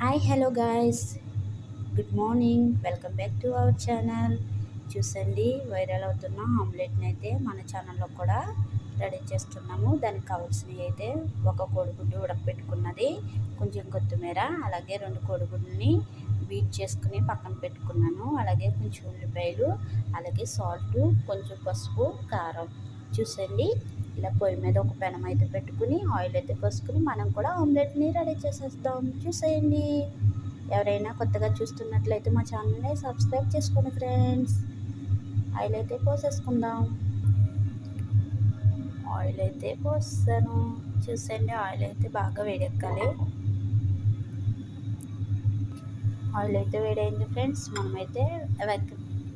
Hi hello guys, good morning. Welcome back to our channel. చూసండి, viral అవుతున్న ఆమ్లెట్ని అయితే మన ఛానల్లో కూడా రెడీ చేస్తున్నాము. దానికి కావాల్సినవి అయితే ఒక కోడిగుడ్డు ఉడకపెట్టుకున్నది, కొంచెం కొత్తిమీర, అలాగే 2 కోడిగుడ్లని బీట్ చేసుకుని పక్కన పెట్టుకున్నాను. అలాగే కొంచెం ఉల్లిపాయలు, అలాగే సాల్ట్, కొంచెం పసుపు, కారం. చూసండి, ఇలా పొయ్యి మీద ఒక పెనం అయితే పెట్టుకుని ఆయిల్ అయితే పోసుకుని మనం కూడా ఆమ్లెట్ని రెడీ చేసేద్దాం. చూసేయండి. ఎవరైనా కొత్తగా చూస్తున్నట్లయితే మా ఛానల్ని సబ్స్క్రైబ్ చేసుకోండి ఫ్రెండ్స్. ఆయిల్ అయితే పోసేసుకుందాం. ఆయిల్ అయితే పోస్తాను. చూసేయండి, ఆయిల్ అయితే బాగా వేడెక్కాలి. ఆయిల్ అయితే వేడైంది ఫ్రెండ్స్. మనమైతే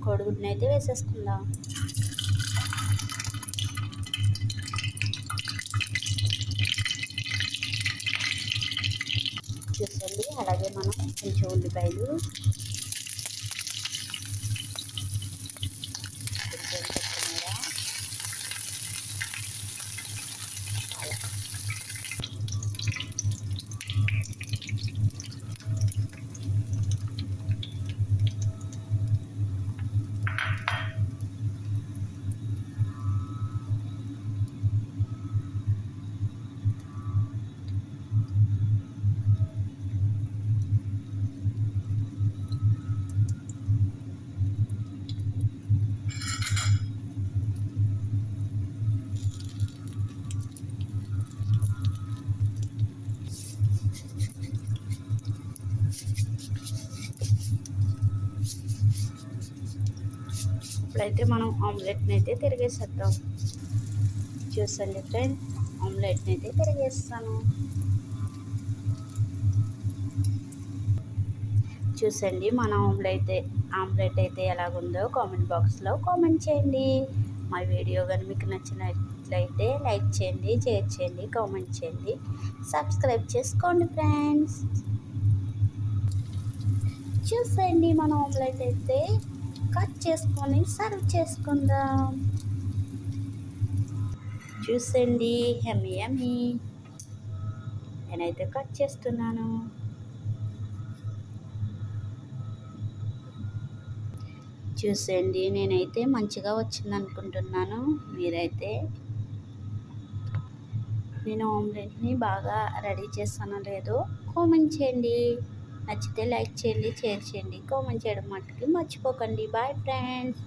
కోడిగుడ్డుని అయితే వేసేసుకుందాం. చూసండి, అలాగే మనం కొంచెం ఉల్లిపాయలు, కొంచెం కొత్తిమీర, ఇప్పుడైతే మనం ఆమ్లెట్ని అయితే తిరిగేసేద్దాం. చూసండి ఫ్రెండ్స్, ఆమ్లెట్ని అయితే తిరిగేస్తాను. చూసండి, మన ఆమ్లెట్ అయితే ఎలాగుందో కామెంట్ బాక్స్లో కామెంట్ చేయండి. మా వీడియో కానీ మీకు నచ్చినట్లయితే లైక్ చేయండి, షేర్ చేయండి, కామెంట్ చేయండి, సబ్స్క్రైబ్ చేసుకోండి ఫ్రెండ్స్. చూసండి, మన ఆమ్లెట్ అయితే కట్ చేసుకొని సర్వ్ చేసుకుందాం. చూసండి, యమ్మీ యమ్మీ. నేనైతే కట్ చేస్తున్నాను. చూసండి, నేనైతే మంచిగా వచ్చింది అనుకుంటున్నాను. మీరైతే నేను ఆమ్లెట్ని బాగా రెడీ చేస్తానో లేదో కామెంట్ చేయండి. నచ్చితే లైక్ చేయండి, షేర్ చేయండి, కామెంట్ చేయడం మట్టుకు మర్చిపోకండి. Bye friends.